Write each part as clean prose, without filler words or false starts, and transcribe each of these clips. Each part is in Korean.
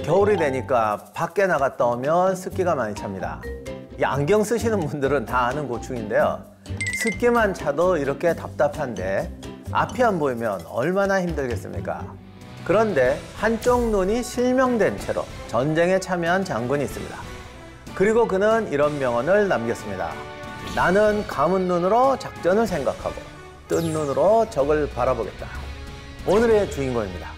겨울이 되니까 밖에 나갔다 오면 습기가 많이 찹니다. 이 안경 쓰시는 분들은 다 아는 고충인데요. 습기만 차도 이렇게 답답한데 앞이 안 보이면 얼마나 힘들겠습니까? 그런데 한쪽 눈이 실명된 채로 전쟁에 참여한 장군이 있습니다. 그리고 그는 이런 명언을 남겼습니다. 나는 감은 눈으로 작전을 생각하고 뜬 눈으로 적을 바라보겠다. 오늘의 주인공입니다.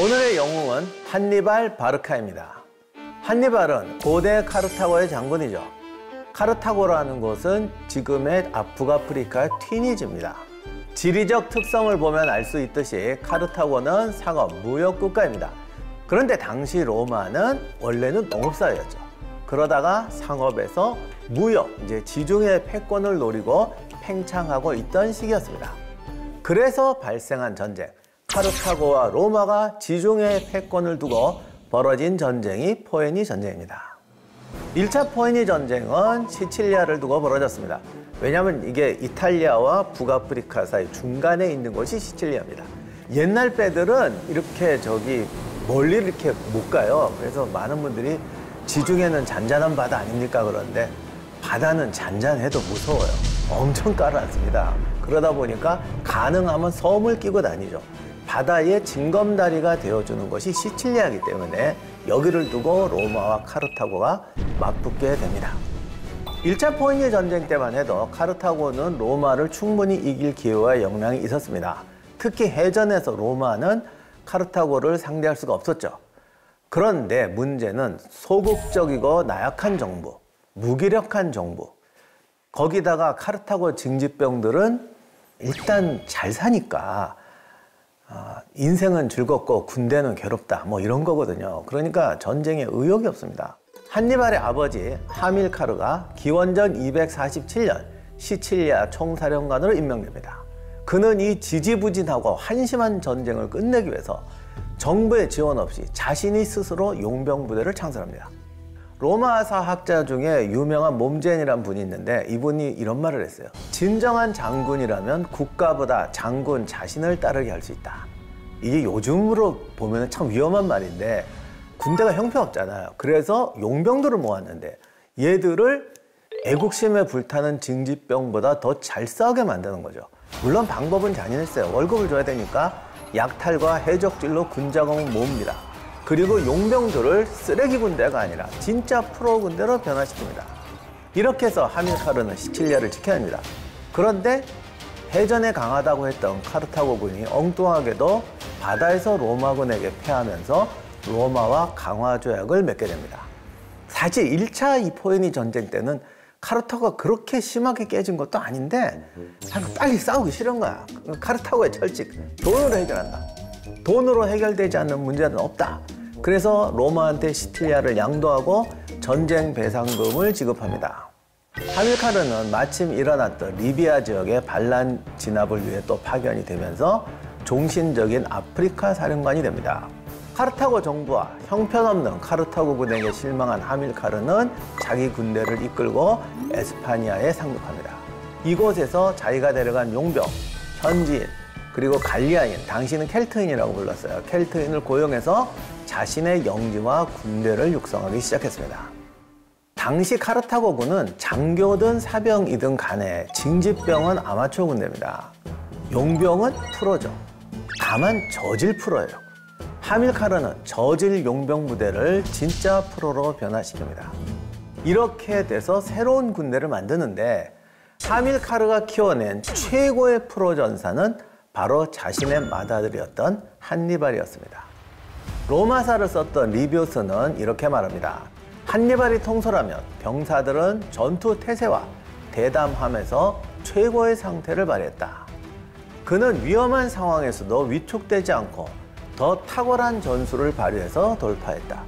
오늘의 영웅은 한니발 바르카입니다. 한니발은 고대 카르타고의 장군이죠. 카르타고라는 곳은 지금의 북아프리카의 튀니지입니다. 지리적 특성을 보면 알 수 있듯이 카르타고는 상업, 무역 국가입니다. 그런데 당시 로마는 원래는 농업사회였죠. 그러다가 상업에서 무역, 이제 지중해 패권을 노리고 팽창하고 있던 시기였습니다. 그래서 발생한 전쟁, 카르타고와 로마가 지중해 패권을 두고 벌어진 전쟁이 포에니 전쟁입니다. 1차 포에니 전쟁은 시칠리아를 두고 벌어졌습니다. 왜냐하면 이게 이탈리아와 북아프리카 사이 중간에 있는 곳이 시칠리아입니다. 옛날 배들은 이렇게 멀리 이렇게 못 가요. 그래서 많은 분들이 지중해는 잔잔한 바다 아닙니까? 그런데 바다는 잔잔해도 무서워요. 엄청 깔아놨습니다. 그러다 보니까 가능하면 섬을 끼고 다니죠. 바다의 징검다리가 되어주는 것이 시칠리아이기 때문에 여기를 두고 로마와 카르타고가 맞붙게 됩니다. 1차 포에니 전쟁 때만 해도 카르타고는 로마를 충분히 이길 기회와 역량이 있었습니다. 특히 해전에서 로마는 카르타고를 상대할 수가 없었죠. 그런데 문제는 소극적이고 나약한 정부, 무기력한 정부, 거기다가 카르타고 징집병들은 일단 잘 사니까 인생은 즐겁고 군대는 괴롭다, 뭐 이런 거거든요. 그러니까 전쟁에 의욕이 없습니다. 한니발의 아버지 하밀카르가 기원전 247년 시칠리아 총사령관으로 임명됩니다. 그는 이 지지부진하고 한심한 전쟁을 끝내기 위해서 정부의 지원 없이 자신이 스스로 용병부대를 창설합니다. 로마사 학자 중에 유명한 몸젠이라는 분이 있는데 이분이 이런 말을 했어요. 진정한 장군이라면 국가보다 장군 자신을 따르게 할 수 있다. 이게 요즘으로 보면 참 위험한 말인데 군대가 형편없잖아요. 그래서 용병들을 모았는데 얘들을 애국심에 불타는 징집병보다 더 잘 싸우게 만드는 거죠. 물론 방법은 잔인했어요. 월급을 줘야 되니까 약탈과 해적질로 군자금을 모읍니다. 그리고 용병들을 쓰레기 군대가 아니라 진짜 프로 군대로 변화시킵니다. 이렇게 해서 하밀카르는 시칠리아를 지켜냅니다. 그런데 해전에 강하다고 했던 카르타고군이 엉뚱하게도 바다에서 로마군에게 패하면서 로마와 강화조약을 맺게 됩니다. 사실 1차 이 포에니 전쟁 때는 카르타고가 그렇게 심하게 깨진 것도 아닌데 빨리 싸우기 싫은 거야. 카르타고의 철칙, 돈으로 해결한다. 돈으로 해결되지 않는 문제는 없다. 그래서 로마한테 시칠리아를 양도하고 전쟁 배상금을 지급합니다. 하밀카르는 마침 일어났던 리비아 지역의 반란 진압을 위해 또 파견이 되면서 종신적인 아프리카 사령관이 됩니다. 카르타고 정부와 형편없는 카르타고군에게 실망한 하밀카르는 자기 군대를 이끌고 에스파니아에 상륙합니다. 이곳에서 자기가 데려간 용병, 현지인, 그리고 갈리아인, 당시는 켈트인이라고 불렀어요. 켈트인을 고용해서 자신의 영지와 군대를 육성하기 시작했습니다. 당시 카르타고군은 장교든 사병이든 간에 징집병은 아마추어 군대입니다. 용병은 프로죠. 다만 저질 프로예요. 하밀카르는 저질 용병 부대를 진짜 프로로 변화시킵니다. 이렇게 돼서 새로운 군대를 만드는데 하밀카르가 키워낸 최고의 프로 전사는 바로 자신의 맏아들이었던 한니발이었습니다. 로마사를 썼던 리비우스는 이렇게 말합니다. 한니발이 통솔하면 병사들은 전투 태세와 대담함에서 최고의 상태를 발휘했다. 그는 위험한 상황에서도 위축되지 않고 더 탁월한 전술을 발휘해서 돌파했다.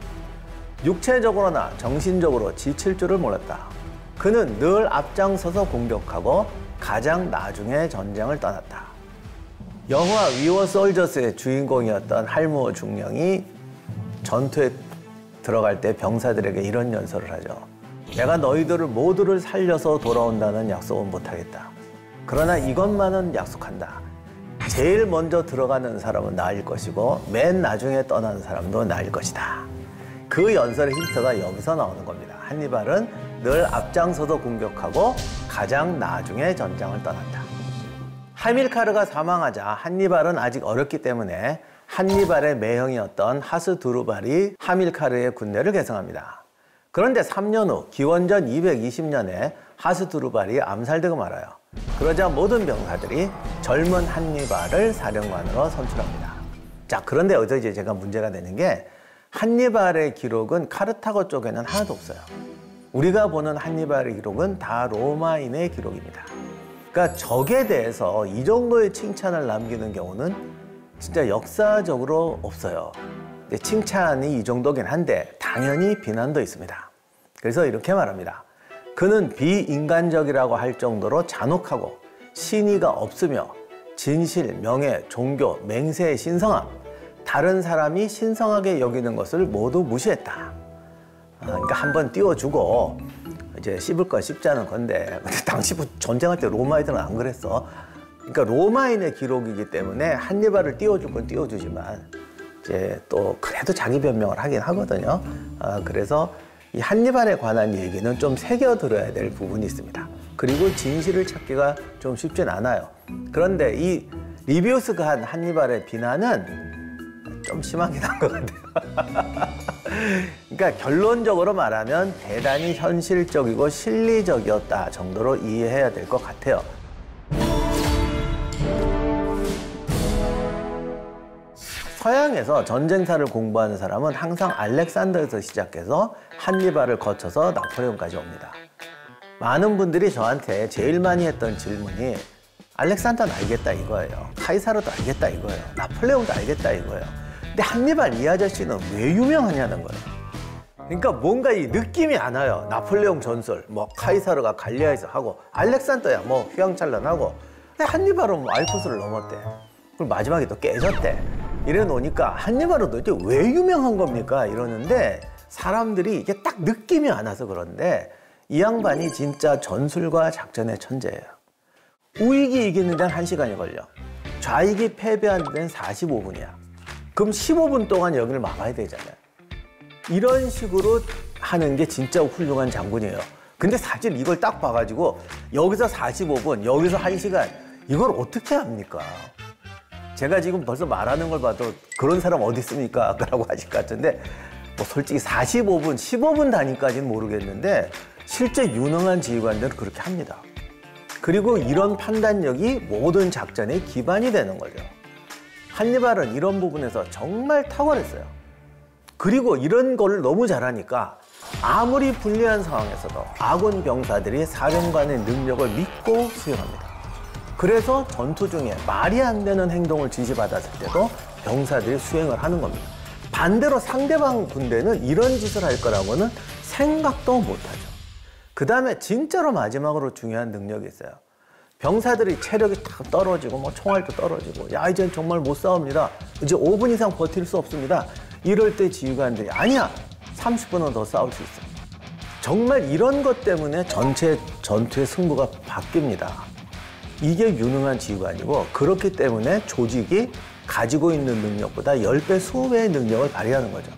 육체적으로나 정신적으로 지칠 줄을 몰랐다. 그는 늘 앞장서서 공격하고 가장 나중에 전쟁을 떠났다. 영화 위워 솔저스의 주인공이었던 할무 중령이 전투에 들어갈 때 병사들에게 이런 연설을 하죠. 내가 너희들을 모두를 살려서 돌아온다는 약속은 못하겠다. 그러나 이것만은 약속한다. 제일 먼저 들어가는 사람은 나일 것이고 맨 나중에 떠나는 사람도 나일 것이다. 그 연설의 힌트가 여기서 나오는 겁니다. 한니발은 늘 앞장서서 공격하고 가장 나중에 전장을 떠났다. 하밀카르가 사망하자 한니발은 아직 어렸기 때문에 한니발의 매형이었던 하스두루발이 하밀카르의 군대를 계승합니다. 그런데 3년 후 기원전 220년에 하스두루발이 암살되고 말아요. 그러자 모든 병사들이 젊은 한니발을 사령관으로 선출합니다. 자, 그런데 여기서 이제 제가 문제가 되는 게 한니발의 기록은 카르타고 쪽에는 하나도 없어요. 우리가 보는 한니발의 기록은 다 로마인의 기록입니다. 그러니까 적에 대해서 이 정도의 칭찬을 남기는 경우는 진짜 역사적으로 없어요. 근데 칭찬이 이 정도긴 한데 당연히 비난도 있습니다. 그래서 이렇게 말합니다. 그는 비인간적이라고 할 정도로 잔혹하고 신의가 없으며 진실, 명예, 종교, 맹세의 신성함, 다른 사람이 신성하게 여기는 것을 모두 무시했다. 그러니까 한번 띄워주고 이제 씹을 건 씹자는 건데, 근데 당시 전쟁할 때 로마인들은 안 그랬어. 그러니까 로마인의 기록이기 때문에 한니발을 띄워줄 건 띄워주지만 이제 또 그래도 자기 변명을 하긴 하거든요. 그래서 이 한니발에 관한 얘기는 좀 새겨들어야 될 부분이 있습니다. 그리고 진실을 찾기가 좀 쉽진 않아요. 그런데 이 리비우스가 한 한니발의 비난은 좀 심하긴 한 것 같아요. 그러니까 결론적으로 말하면 대단히 현실적이고 실리적이었다 정도로 이해해야 될 것 같아요. 서양에서 전쟁사를 공부하는 사람은 항상 알렉산더에서 시작해서 한니발을 거쳐서 나폴레옹까지 옵니다. 많은 분들이 저한테 제일 많이 했던 질문이 알렉산더는 알겠다 이거예요. 카이사르도 알겠다 이거예요. 나폴레옹도 알겠다 이거예요. 근데 한니발 이 아저씨는 왜 유명하냐는 거예요. 그러니까 뭔가 이 느낌이 안 와요. 나폴레옹 전설, 뭐 카이사르가 갈리아에서 하고 알렉산더야 뭐 휘황찬란하고, 근데 한니발은 뭐 알프스를 넘었대. 그리고 마지막에 또 깨졌대. 이래 놓으니까 한니발은 도대체 왜 유명한 겁니까? 이러는데 사람들이 이게 딱 느낌이 안 와서 그런데 이 양반이 진짜 전술과 작전의 천재예요. 우익이 이기는 데는 1시간이 걸려. 좌익이 패배하는 데는 45분이야. 그럼 15분 동안 여기를 막아야 되잖아요. 이런 식으로 하는 게 진짜 훌륭한 장군이에요. 근데 사실 이걸 딱 봐가지고 여기서 45분, 여기서 1시간, 이걸 어떻게 합니까? 제가 지금 벌써 말하는 걸 봐도 그런 사람 어디 있습니까? 라고 하실 것 같은데, 뭐 솔직히 45분, 15분 단위까지는 모르겠는데 실제 유능한 지휘관들은 그렇게 합니다. 그리고 이런 판단력이 모든 작전의 기반이 되는 거죠. 한니발은 이런 부분에서 정말 탁월했어요. 그리고 이런 걸 너무 잘하니까 아무리 불리한 상황에서도 아군 병사들이 사령관의 능력을 믿고 수행합니다. 그래서 전투 중에 말이 안 되는 행동을 지시받았을 때도 병사들이 수행을 하는 겁니다. 반대로 상대방 군대는 이런 짓을 할 거라고는 생각도 못하죠. 그 다음에 진짜로 마지막으로 중요한 능력이 있어요. 병사들이 체력이 다 떨어지고 뭐 총알도 떨어지고, 야 이젠 정말 못 싸웁니다. 이제 5분 이상 버틸 수 없습니다. 이럴 때 지휘관들이 아니야, 30분은 더 싸울 수 있어. 정말 이런 것 때문에 전체 전투의 승부가 바뀝니다. 이게 유능한 지휘관이고, 그렇기 때문에 조직이 가지고 있는 능력보다 10배, 20배의 능력을 발휘하는 거죠.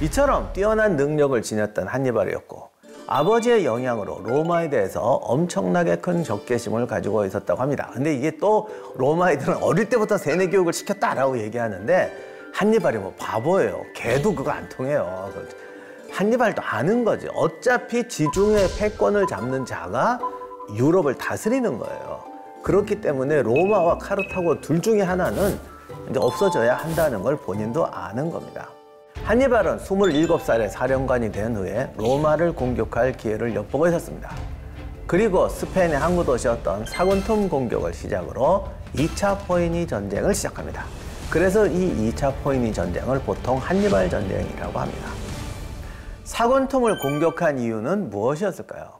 이처럼 뛰어난 능력을 지녔던 한니발이었고, 아버지의 영향으로 로마에 대해서 엄청나게 큰 적개심을 가지고 있었다고 합니다. 근데 이게 또 로마애들은 어릴 때부터 세뇌 교육을 시켰다라고 얘기하는데, 한니발이 뭐 바보예요. 걔도 그거 안 통해요. 한니발도 아는 거지. 어차피 지중해 패권을 잡는 자가 유럽을 다스리는 거예요. 그렇기 때문에 로마와 카르타고 둘 중에 하나는 이제 없어져야 한다는 걸 본인도 아는 겁니다. 한니발은 27살에 사령관이 된 후에 로마를 공격할 기회를 엿보고 있었습니다. 그리고 스페인의 항구 도시였던 사군툼 공격을 시작으로 2차 포이니 전쟁을 시작합니다. 그래서 이 2차 포이니 전쟁을 보통 한니발 전쟁이라고 합니다. 사군툼을 공격한 이유는 무엇이었을까요?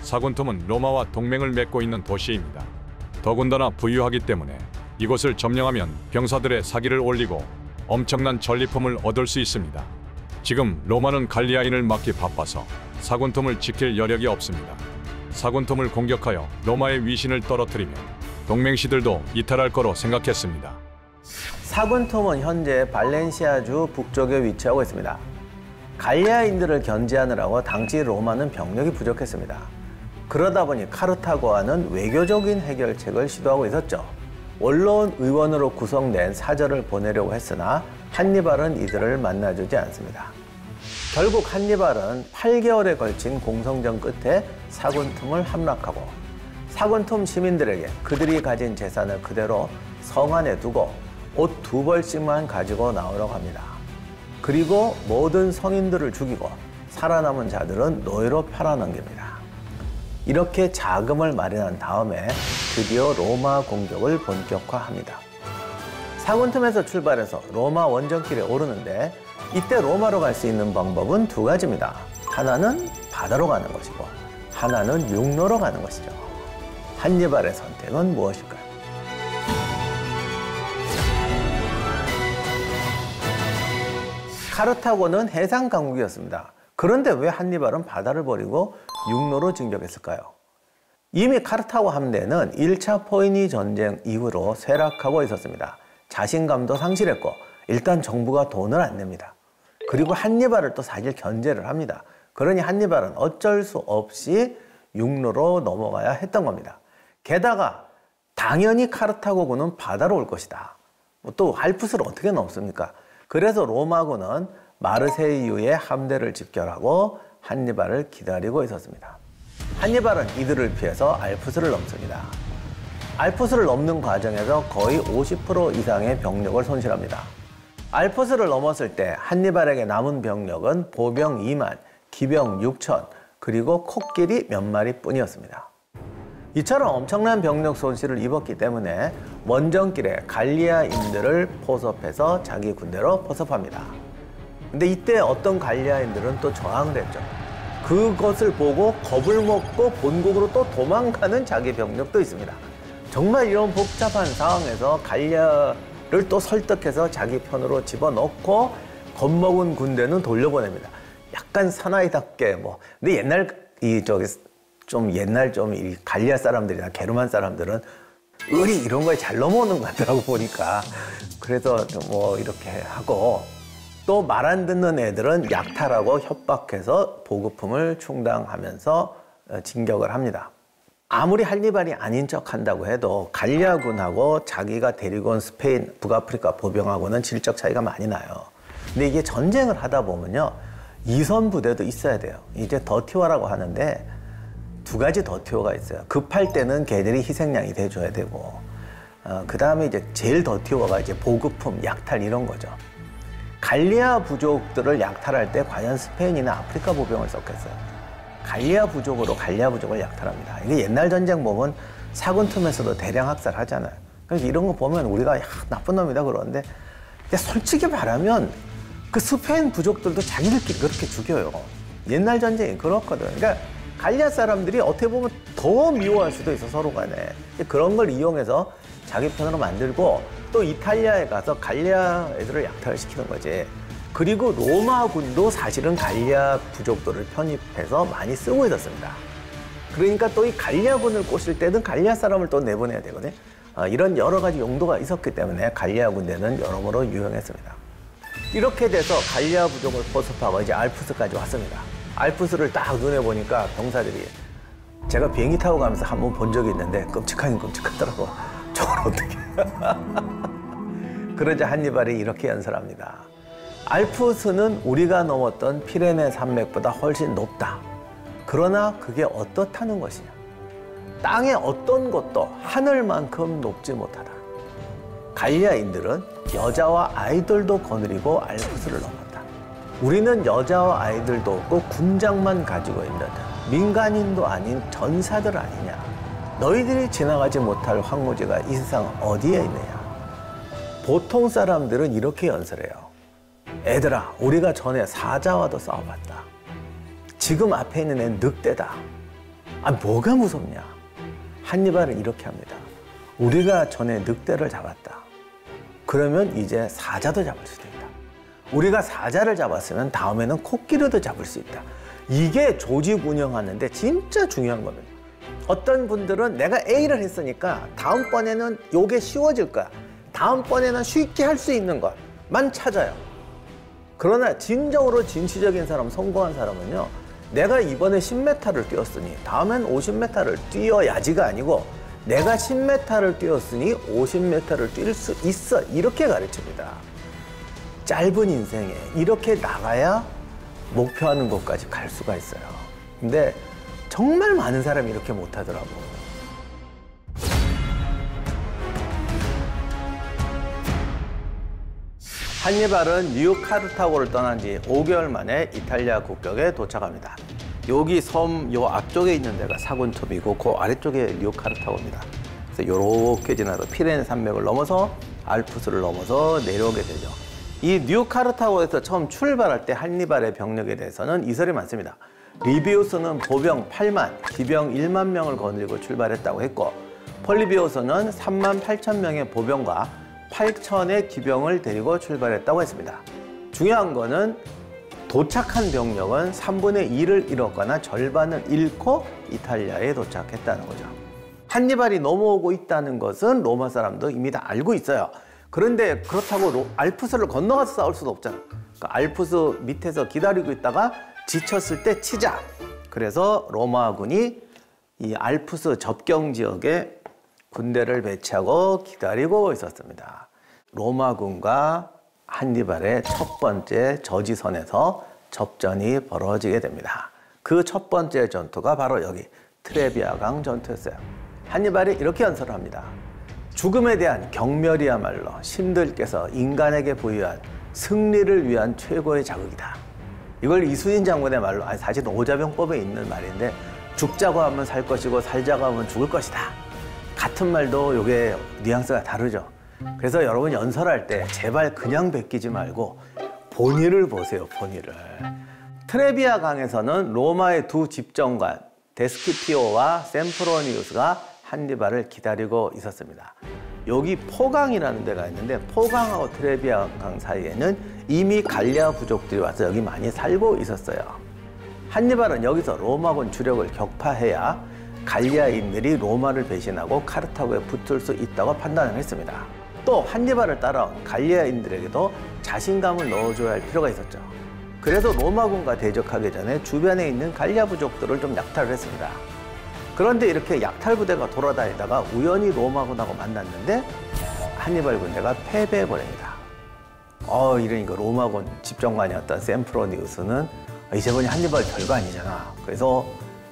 사군툼은 로마와 동맹을 맺고 있는 도시입니다. 더군다나 부유하기 때문에 이곳을 점령하면 병사들의 사기를 올리고 엄청난 전리품을 얻을 수 있습니다. 지금 로마는 갈리아인을 막기 바빠서 사군툼을 지킬 여력이 없습니다. 사군툼을 공격하여 로마의 위신을 떨어뜨리면 동맹시들도 이탈할 거로 생각했습니다. 사군툼은 현재 발렌시아주 북쪽에 위치하고 있습니다. 갈리아인들을 견제하느라고 당시 로마는 병력이 부족했습니다. 그러다 보니 카르타고와는 외교적인 해결책을 시도하고 있었죠. 원로원 의원으로 구성된 사절을 보내려고 했으나 한니발은 이들을 만나주지 않습니다. 결국 한니발은 8개월에 걸친 공성전 끝에 사군툼을 함락하고 사군툼 시민들에게 그들이 가진 재산을 그대로 성 안에 두고 옷 2벌씩만 가지고 나오라고 합니다. 그리고 모든 성인들을 죽이고 살아남은 자들은 노예로 팔아넘깁니다. 이렇게 자금을 마련한 다음에 드디어 로마 공격을 본격화합니다. 사군툼에서 출발해서 로마 원정길에 오르는데 이때 로마로 갈 수 있는 방법은 2가지입니다. 하나는 바다로 가는 것이고 하나는 육로로 가는 것이죠. 한니발의 선택은 무엇일까요? 카르타고는 해상 강국이었습니다. 그런데 왜 한니발은 바다를 버리고 육로로 진격했을까요? 이미 카르타고 함대는 1차 포이니 전쟁 이후로 쇠락하고 있었습니다. 자신감도 상실했고 일단 정부가 돈을 안 냅니다. 그리고 한니발을 또 사실 견제를 합니다. 그러니 한니발은 어쩔 수 없이 육로로 넘어가야 했던 겁니다. 게다가 당연히 카르타고군은 바다로 올 것이다. 또 알프스를 어떻게 넘습니까? 그래서 로마군은 마르세유의 함대를 집결하고 한니발을 기다리고 있었습니다. 한니발은 이들을 피해서 알프스를 넘습니다. 알프스를 넘는 과정에서 거의 50% 이상의 병력을 손실합니다. 알프스를 넘었을 때 한니발에게 남은 병력은 보병 2만, 기병 6천, 그리고 코끼리 몇 마리뿐이었습니다. 이처럼 엄청난 병력 손실을 입었기 때문에 원정길에 갈리아인들을 포섭해서 자기 군대로 포섭합니다. 근데 이때 어떤 갈리아인들은 또 저항을 했죠. 그것을 보고 겁을 먹고 본국으로 또 도망가는 자기 병력도 있습니다. 정말 이런 복잡한 상황에서 갈리아를 또 설득해서 자기 편으로 집어넣고 겁먹은 군대는 돌려보냅니다. 약간 사나이답게 뭐. 근데 옛날 이 갈리아 사람들이나 게르만 사람들은 의리 이런 거에 잘 넘어오는 것 같더라고 보니까. 그래서 뭐 이렇게 하고 또 말 안 듣는 애들은 약탈하고 협박해서 보급품을 충당하면서 진격을 합니다. 아무리 한니발이 아닌 척 한다고 해도 갈리아군하고 자기가 데리고 온 스페인, 북아프리카 보병하고는 질적 차이가 많이 나요. 근데 이게 전쟁을 하다 보면요, 2선 부대도 있어야 돼요. 이제 더티워라고 하는데 2가지 더티워가 있어요. 급할 때는 걔들이 희생양이 돼줘야 되고, 그 다음에 이제 제일 더티워가 이제 보급품, 약탈 이런 거죠. 갈리아 부족들을 약탈할 때 과연 스페인이나 아프리카 보병을 썼겠어요? 갈리아 부족으로 갈리아 부족을 약탈합니다. 이게 옛날 전쟁 보면 사군틈에서도 대량 학살하잖아요. 그래서 이런 거 보면 우리가 나쁜 놈이다 그러는데, 솔직히 말하면 그 스페인 부족들도 자기들끼리 그렇게 죽여요. 옛날 전쟁이 그렇거든. 그러니까 갈리아 사람들이 어떻게 보면 더 미워할 수도 있어, 서로 간에. 그런 걸 이용해서 자기 편으로 만들고 또 이탈리아에 가서 갈리아 애들을 약탈시키는 거지. 그리고 로마군도 사실은 갈리아 부족들을 편입해서 많이 쓰고 있었습니다. 그러니까 또 이 갈리아군을 꼬실 때는 갈리아 사람을 또 내보내야 되거든요. 이런 여러 가지 용도가 있었기 때문에 갈리아 군대는 여러모로 유용했습니다. 이렇게 돼서 갈리아 부족을 포섭하고 이제 알프스까지 왔습니다. 알프스를 딱 눈에 보니까 병사들이, 제가 비행기 타고 가면서 한번 본 적이 있는데 끔찍하긴 끔찍하더라고. 저걸 어떻게 그러자 한니발이 이렇게 연설합니다. 알프스는 우리가 넘었던 피레네 산맥보다 훨씬 높다. 그러나 그게 어떻다는 것이냐. 땅의 어떤 것도 하늘만큼 높지 못하다. 갈리아인들은 여자와 아이들도 거느리고 알프스를 넘었다. 우리는 여자와 아이들도 없고 군장만 가지고 있는 민간인도 아닌 전사들 아니냐. 너희들이 지나가지 못할 황무지가 이 세상 어디에 있느냐. 보통 사람들은 이렇게 연설해요. 애들아, 우리가 전에 사자와도 싸워봤다. 지금 앞에 있는 애는 늑대다. 아, 뭐가 무섭냐. 한니발은 이렇게 합니다. 우리가 전에 늑대를 잡았다. 그러면 이제 사자도 잡을 수도 있다. 우리가 사자를 잡았으면 다음에는 코끼리도 잡을 수 있다. 이게 조직 운영하는데 진짜 중요한 겁니다. 어떤 분들은 내가 A를 했으니까 다음번에는 이게 쉬워질 거야. 다음번에는 쉽게 할 수 있는 것만 찾아요. 그러나 진정으로 진취적인 사람, 성공한 사람은요. 내가 이번에 10m를 뛰었으니 다음엔 50m를 뛰어야지가 아니고 내가 10m를 뛰었으니 50m를 뛸 수 있어. 이렇게 가르칩니다. 짧은 인생에 이렇게 나가야 목표하는 곳까지 갈 수가 있어요. 근데 정말 많은 사람이 이렇게 못하더라고. 한니발은 뉴 카르타고를 떠난 지 5개월 만에 이탈리아 국경에 도착합니다. 여기 섬 요 앞쪽에 있는 데가 사군톱이고 그 아래쪽에 뉴 카르타고입니다. 그래서 요렇게 지나서 피레네 산맥을 넘어서 알프스를 넘어서 내려오게 되죠. 이 뉴 카르타고에서 처음 출발할 때 한니발의 병력에 대해서는 이설이 많습니다. 리비우스는 보병 8만, 기병 1만 명을 거느리고 출발했다고 했고 폴리비우스는 3만 8천 명의 보병과 8천의 기병을 데리고 출발했다고 했습니다. 중요한 거는 도착한 병력은 3분의 1을 잃었거나 절반을 잃고 이탈리아에 도착했다는 거죠. 한니발이 넘어오고 있다는 것은 로마 사람도 이미 다 알고 있어요. 그런데 그렇다고 알프스를 건너가서 싸울 수도 없잖아. 그러니까 알프스 밑에서 기다리고 있다가 지쳤을 때 치자. 그래서 로마군이 이 알프스 접경 지역에 군대를 배치하고 기다리고 있었습니다. 로마군과 한니발의 첫 번째 저지선에서 접전이 벌어지게 됩니다. 그 첫 번째 전투가 바로 여기 트레비아강 전투였어요. 한니발이 이렇게 연설을 합니다. 죽음에 대한 경멸이야말로 신들께서 인간에게 부여한 승리를 위한 최고의 자극이다. 이걸 이순신 장군의 말로, 아니 사실 오자병법에 있는 말인데 죽자고 하면 살 것이고 살자고 하면 죽을 것이다. 같은 말도 이게 뉘앙스가 다르죠. 그래서 여러분 연설할 때 제발 그냥 베끼지 말고 본의를 보세요, 본의를. 트레비아 강에서는 로마의 두 집정관 데스키피오와 셈프로니우스가 한니발을 기다리고 있었습니다. 여기 포강이라는 데가 있는데 포강하고 트레비아 강 사이에는 이미 갈리아 부족들이 와서 여기 많이 살고 있었어요. 한니발은 여기서 로마군 주력을 격파해야 갈리아인들이 로마를 배신하고 카르타고에 붙을 수 있다고 판단을 했습니다. 또 한니발을 따라온 갈리아인들에게도 자신감을 넣어줘야 할 필요가 있었죠. 그래서 로마군과 대적하기 전에 주변에 있는 갈리아 부족들을 좀 약탈을 했습니다. 그런데 이렇게 약탈 부대가 돌아다니다가 우연히 로마군하고 만났는데 한니발 군대가 패배해버립니다. 이러니까 로마군 집정관이었던 셈프로니우스는 이제 보니 한니발 별거 아니잖아. 그래서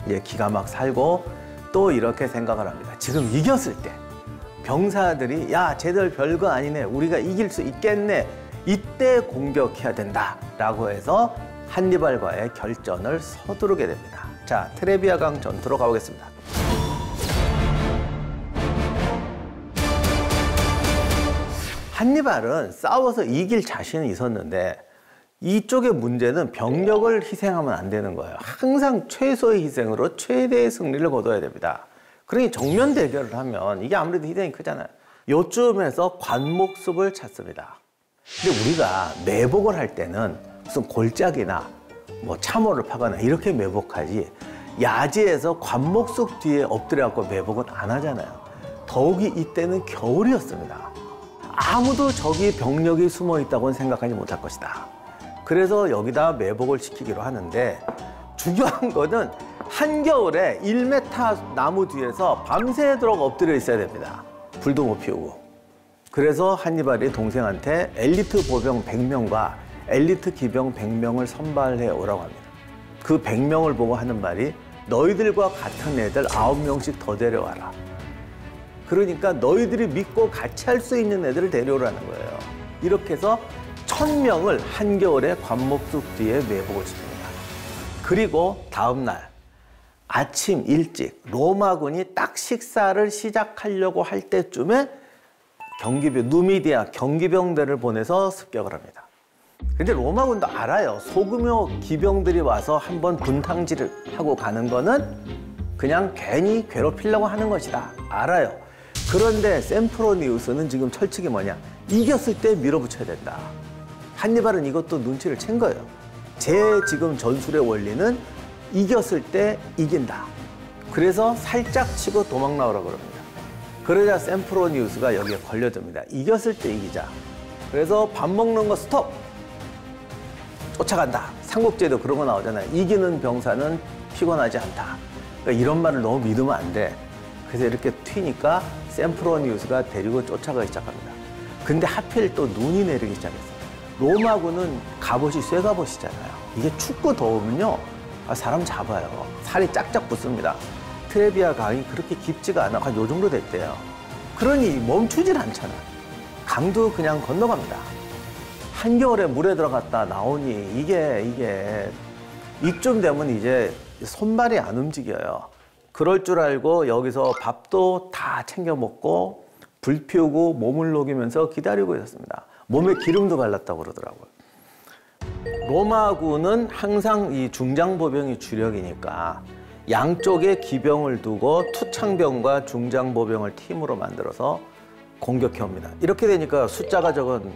이제 기가 막 살고 또 이렇게 생각을 합니다. 지금 이겼을 때 병사들이 야 쟤들 별거 아니네, 우리가 이길 수 있겠네, 이때 공격해야 된다라고 해서 한니발과의 결전을 서두르게 됩니다. 자, 트레비아강 전투로 가보겠습니다. 한니발은 싸워서 이길 자신은 있었는데 이쪽의 문제는 병력을 희생하면 안 되는 거예요. 항상 최소의 희생으로 최대의 승리를 거둬야 됩니다. 그러니 정면 대결을 하면 이게 아무래도 희생이 크잖아요. 요쯤에서 관목습을 찾습니다. 근데 우리가 매복을 할 때는 무슨 골짜기나 뭐 참호를 파거나 이렇게 매복하지 야지에서 관목숲 뒤에 엎드려갖고 매복은 안 하잖아요. 더욱이 이때는 겨울이었습니다. 아무도 저기 병력이 숨어 있다고는 생각하지 못할 것이다. 그래서 여기다 매복을 시키기로 하는데 중요한 거는 한겨울에 1m 나무 뒤에서 밤새도록 엎드려 있어야 됩니다. 불도 못 피우고. 그래서 한니발이 동생한테 엘리트 보병 100명과 엘리트 기병 100명을 선발해 오라고 합니다. 그 100명을 보고 하는 말이 너희들과 같은 애들 9명씩 더 데려와라. 그러니까 너희들이 믿고 같이 할 수 있는 애들을 데려오라는 거예요. 이렇게 해서 1000명을 한겨울에 관목숲 뒤에 매복을 시킵니다. 그리고 다음 날 아침 일찍 로마군이 딱 식사를 시작하려고 할 때쯤에 누미디아 경기병대를 보내서 습격을 합니다. 근데 로마군도 알아요. 소규모 기병들이 와서 한번 분탕질을 하고 가는 거는 그냥 괜히 괴롭히려고 하는 것이다. 알아요. 그런데 셈프로니우스는 지금 철칙이 뭐냐? 이겼을 때 밀어붙여야 된다. 한니발은 이것도 눈치를 챈 거예요. 제 지금 전술의 원리는 이겼을 때 이긴다. 그래서 살짝 치고 도망 나오라고 그럽니다. 그러자 셈프로니우스가 여기에 걸려듭니다. 이겼을 때 이기자. 그래서 밥 먹는 거 스톱! 쫓아간다. 삼국지에도 그런 거 나오잖아요. 이기는 병사는 피곤하지 않다. 그러니까 이런 말을 너무 믿으면 안 돼. 그래서 이렇게 튀니까 셈프로니우스가 데리고 쫓아가기 시작합니다. 근데 하필 또 눈이 내리기 시작했어요. 로마군은 갑옷이 쇠갑옷이잖아요. 이게 춥고 더우면요. 사람 잡아요. 살이 짝짝 붙습니다. 트레비아 강이 그렇게 깊지가 않아. 한 요 정도 됐대요. 그러니 멈추질 않잖아. 강도 그냥 건너갑니다. 한겨울에 물에 들어갔다 나오니 이게 이쯤 되면 이제 손발이 안 움직여요. 그럴 줄 알고 여기서 밥도 다 챙겨 먹고 불 피우고 몸을 녹이면서 기다리고 있었습니다. 몸에 기름도 발랐다고 그러더라고요. 로마군은 항상 이 중장보병이 주력이니까 양쪽에 기병을 두고 투창병과 중장보병을 팀으로 만들어서 공격해 옵니다. 이렇게 되니까 숫자가 적은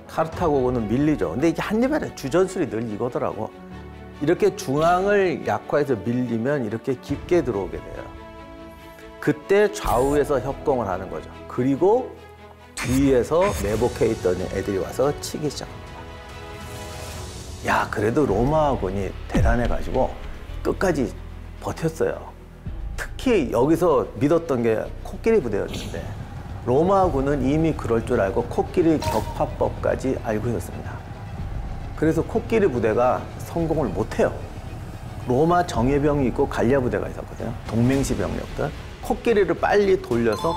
카르타고군은 밀리죠. 근데 이게 한니발의 주전술이 늘 이거더라고. 이렇게 중앙을 약화해서 밀리면 이렇게 깊게 들어오게 돼요. 그때 좌우에서 협공을 하는 거죠. 그리고 뒤에서 매복해 있던 애들이 와서 치기 시작합니다. 야, 그래도 로마군이 대단해가지고 끝까지 버텼어요. 특히 여기서 믿었던 게 코끼리 부대였는데 로마군은 이미 그럴 줄 알고 코끼리 격파법까지 알고 있었습니다. 그래서 코끼리 부대가 성공을 못해요. 로마 정예병이 있고 갈리아 부대가 있었거든요. 동맹시 병력들. 코끼리를 빨리 돌려서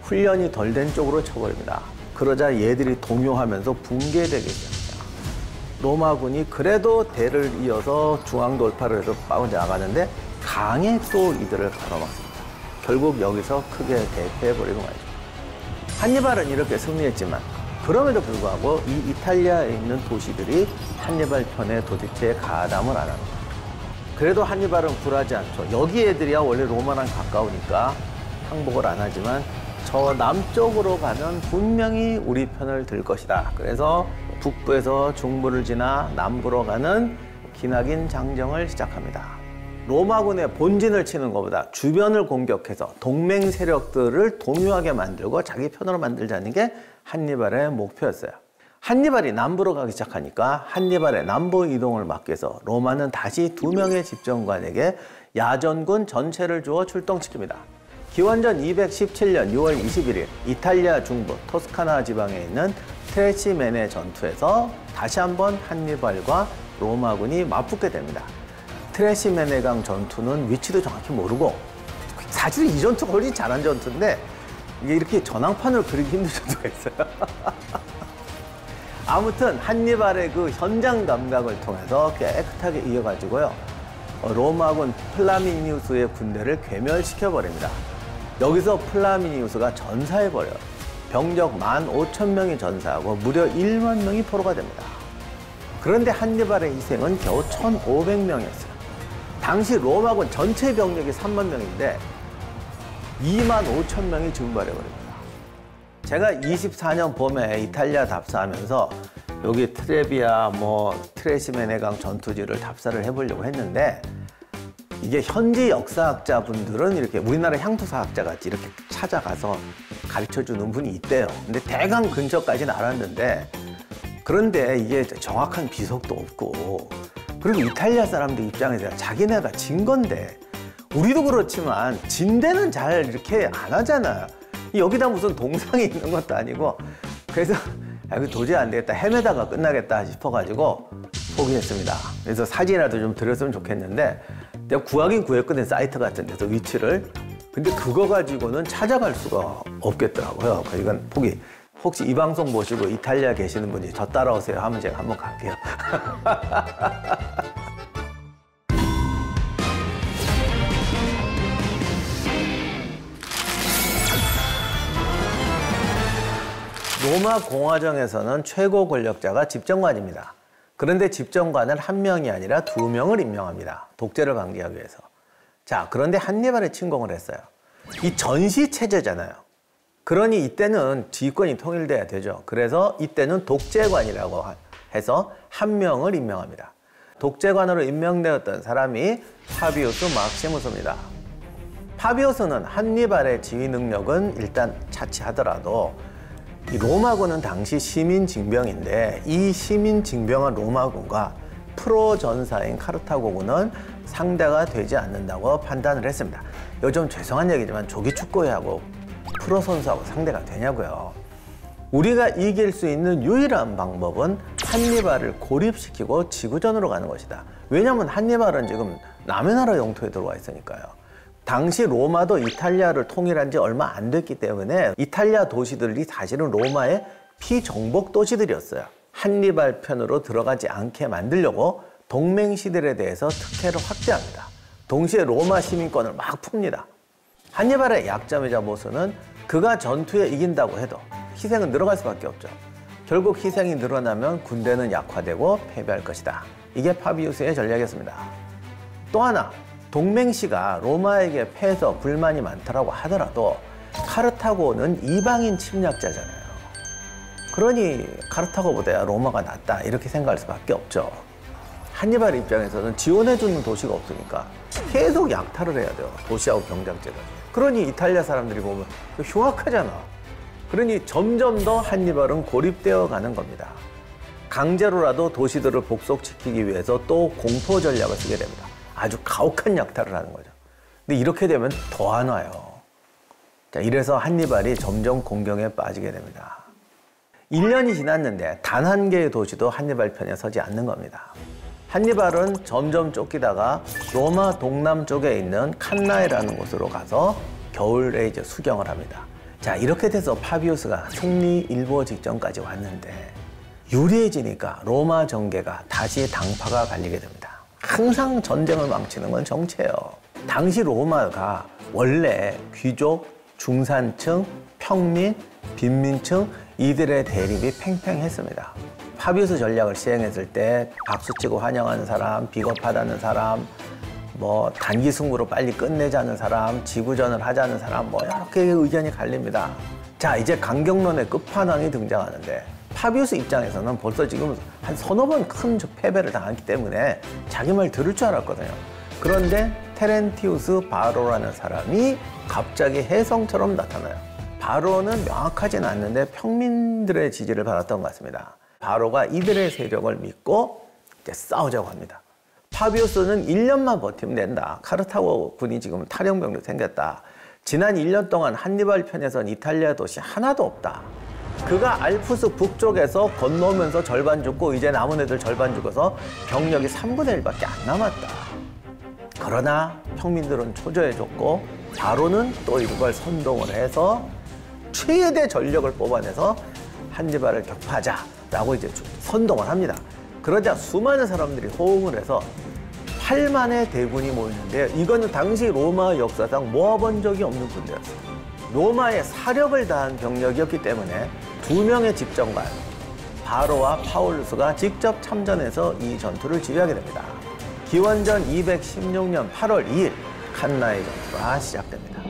훈련이 덜 된 쪽으로 쳐버립니다. 그러자 얘들이 동요하면서 붕괴되기 시작합니다. 로마군이 그래도 대를 이어서 중앙 돌파를 해서 빠져 나가는데 강에 또 이들을 가로막습니다. 결국 여기서 크게 대패해버리고 말이죠. 한니발은 이렇게 승리했지만 그럼에도 불구하고 이 이탈리아에 있는 도시들이 한니발 편에 도대체 가담을 안 합니다. 그래도 한니발은 굴하지 않죠. 여기 애들이야 원래 로마랑 가까우니까 항복을 안 하지만 저 남쪽으로 가면 분명히 우리 편을 들 것이다. 그래서 북부에서 중부를 지나 남부로 가는 기나긴 장정을 시작합니다. 로마군의 본진을 치는 것보다 주변을 공격해서 동맹 세력들을 동요하게 만들고 자기 편으로 만들자는 게 한니발의 목표였어요. 한니발이 남부로 가기 시작하니까 한니발의 남부 이동을 막기 위해서 로마는 다시 2명의 집정관에게 야전군 전체를 주어 출동시킵니다. 기원전 217년 6월 21일 이탈리아 중부 토스카나 지방에 있는 트레시메네 전투에서 다시 한번 한니발과 로마군이 맞붙게 됩니다. 트레시메네강 전투는 위치도 정확히 모르고 사실 이 전투가 훨씬 잘한 전투인데 이게 이렇게 전황판을 그리기 힘든 전투가 있어요. 아무튼 한니발의 그 현장 감각을 통해서 깨끗하게 이겨가지고요. 로마군 플라미니우스의 군대를 괴멸시켜버립니다. 여기서 플라미니우스가 전사해버려요. 병력 15,000명이 전사하고 무려 1만 명이 포로가 됩니다. 그런데 한니발의 희생은 겨우 1,500명이었어요. 당시 로마군 전체 병력이 3만 명인데 25,000명이 증발해버립니다. 제가 24년 봄에 이탈리아 답사하면서 여기 트레비아, 트레시메네강 전투지를 답사를 해보려고 했는데 이게 현지 역사학자분들은 이렇게 우리나라 향토사학자 같이 이렇게 찾아가서 가르쳐주는 분이 있대요. 근데 대강 근처까지는 알았는데 그런데 이게 정확한 비석도 없고 그리고 이탈리아 사람들 입장에서 자기네가 진 건데 우리도 그렇지만 진 데는 잘 이렇게 안 하잖아요. 여기다 무슨 동상이 있는 것도 아니고 그래서 이거 도저히 안 되겠다 헤매다가 끝나겠다 싶어가지고 포기했습니다. 그래서 사진이라도 좀 드렸으면 좋겠는데 내가 구하긴 구했거든 사이트 같은 데서 위치를 근데 그거 가지고는 찾아갈 수가 없겠더라고요. 이건 포기. 혹시 이 방송 보시고 이탈리아 계시는 분이 저 따라오세요 하면 제가 한번 갈게요. 로마 공화정에서는 최고 권력자가 집정관입니다. 그런데 집정관을 한 명이 아니라 2명을 임명합니다. 독재를 방지하기 위해서. 자, 그런데 한니발이 침공을 했어요. 이 전시 체제잖아요. 그러니 이때는 지휘권이 통일돼야 되죠. 그래서 이때는 독재관이라고 해서 한 명을 임명합니다. 독재관으로 임명되었던 사람이 파비우스 막시무스입니다. 파비우스는 한니발의 지휘 능력은 일단 차치하더라도 이 로마군은 당시 시민징병인데 이 시민징병한 로마군과 프로 전사인 카르타고군은 상대가 되지 않는다고 판단을 했습니다. 이거 좀 죄송한 얘기지만 조기축구회하고 프로 선수하고 상대가 되냐고요. 우리가 이길 수 있는 유일한 방법은 한니발을 고립시키고 지구전으로 가는 것이다. 왜냐하면 한니발은 지금 남의 나라 영토에 들어와 있으니까요. 당시 로마도 이탈리아를 통일한 지 얼마 안 됐기 때문에 이탈리아 도시들이 사실은 로마의 피정복 도시들이었어요. 한니발 편으로 들어가지 않게 만들려고 동맹시들에 대해서 특혜를 확대합니다. 동시에 로마 시민권을 막 풉니다. 한니발의 약점이자 모순은 그가 전투에 이긴다고 해도 희생은 늘어갈 수밖에 없죠. 결국 희생이 늘어나면 군대는 약화되고 패배할 것이다. 이게 파비우스의 전략이었습니다. 또 하나, 동맹시가 로마에게 패해서 불만이 많다고 하더라도 카르타고는 이방인 침략자잖아요. 그러니 카르타고보다 로마가 낫다 이렇게 생각할 수밖에 없죠. 한니발 입장에서는 지원해주는 도시가 없으니까 계속 약탈을 해야 돼요. 도시하고 경작지를. 그러니 이탈리아 사람들이 보면 흉악하잖아. 그러니 점점 더 한니발은 고립되어 가는 겁니다. 강제로라도 도시들을 복속시키기 위해서 또 공포 전략을 쓰게 됩니다. 아주 가혹한 약탈을 하는 거죠. 근데 이렇게 되면 더 안 와요. 자, 이래서 한니발이 점점 공경에 빠지게 됩니다. 1년이 지났는데 단 한 개의 도시도 한니발 편에 서지 않는 겁니다. 한니발은 점점 쫓기다가 로마 동남쪽에 있는 칸나이라는 곳으로 가서 겨울에 이제 수경을 합니다. 자, 이렇게 돼서 파비우스가 승리 일보 직전까지 왔는데 유리해지니까 로마 정계가 다시 당파가 갈리게 됩니다. 항상 전쟁을 망치는 건 정치예요. 당시 로마가 원래 귀족, 중산층, 평민, 빈민층 이들의 대립이 팽팽했습니다. 파비우스 전략을 시행했을 때 박수치고 환영하는 사람, 비겁하다는 사람, 뭐 단기 승부로 빨리 끝내자는 사람, 지구전을 하자는 사람, 뭐 여러 개의 의견이 갈립니다. 자, 이제 강경론의 끝판왕이 등장하는데 파비우스 입장에서는 벌써 지금 한 서너 번 큰 패배를 당했기 때문에 자기 말 들을 줄 알았거든요. 그런데 테렌티우스 바로라는 사람이 갑자기 혜성처럼 나타나요. 바로는 명확하진 않는데 평민들의 지지를 받았던 것 같습니다. 바로가 이들의 세력을 믿고 이제 싸우자고 합니다. 파비우스는 1년만 버티면 된다. 카르타고 군이 지금 탈영병도 생겼다. 지난 1년 동안 한니발 편에선 이탈리아 도시 하나도 없다. 그가 알프스 북쪽에서 건너오면서 절반 죽고 이제 남은 애들 절반 죽어서 병력이 3분의 1밖에 안 남았다. 그러나 평민들은 초조해졌고 바로는 또 이걸 선동을 해서 최대 전력을 뽑아내서 한니발을 격파하자라고 이제 선동을 합니다. 그러자 수많은 사람들이 호응을 해서 8만의 대군이 모이는데 이거는 당시 로마 역사상 모아본 적이 없는 군대였어요. 로마의 사력을 다한 병력이었기 때문에 2명의 집정관 바로와 파울루스가 직접 참전해서 이 전투를 지휘하게 됩니다. 기원전 216년 8월 2일 칸나이 전투가 시작됩니다.